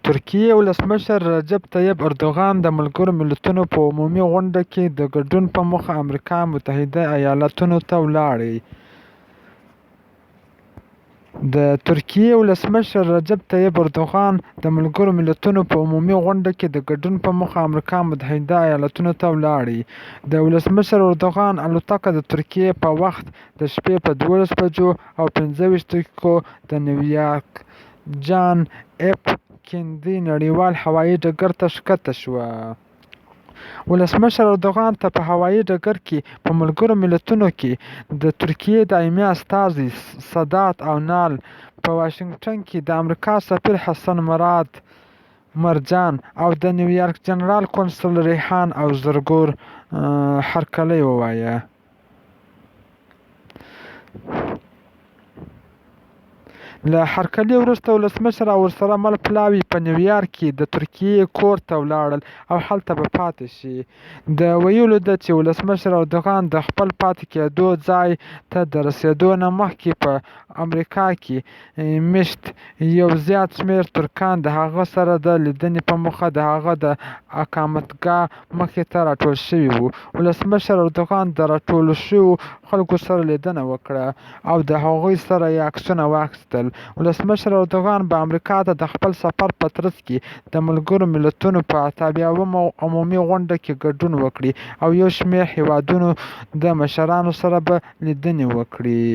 ترکیې ولسمشر رجب طیب اردوغان د ملګرو ملتونو په عمومي غونډه کې د ګډون په موخه امریکا متحده ایالاتونو ته ولاړی. د ترکیې ولسمشر رجب طیب اردوغان د ملګرو ملتونو په عمومي غونډه کې د ګډون په موخه امریکا متحده ایالاتونو ته ولاړی. د ولسمشر اردوغان الوتکه د ترکیې په وخت د شپې په 12 بجو او 25 دقیقو د نیویارک جان اف کینیدي نړیوال هوایي ډګر ته ښکته شوه. ولسمشر اردوغان ته په هوایي ډګر کې په ملګرو ملتونو کې د ترکیې دایمي استازی سادات اونال، په واشنګټن کې د امریکا سفیر حسن مرجان او د نیویارک جنرال قونسل ریحان او زرګور هرکلی ووایه. له هرکلي وروسته ولسمشر او ورسره مل پلاوي په نیویارک کې د ترکیې کور ته ولاړل او هلته به پاتې شي. د ویلو ده چې ولسمشر اردوغان د خپل پاتې کېدو ځای ته د رسېدو نه مخکې په امریکا کې میشت یو زیات شمېر ترکان د هغه سره د لیدنې په موخه د هغه د اقامتګاه مخې ته راټول شوي وو. ولسمشر اردوغان د راټولو شویو خلکو سره لیدنه وکړه او د هغوی سره یې عکسونه واخیستل. ولسمشر اردوغان به امریکا ته د خپل سفر په ترڅ کې د ملګرو ملتونو په 88 عمومي غونډه کې ګډون وکړي او یو شمېر هیوادونو د مشرانو سره به لیدنې وکړي.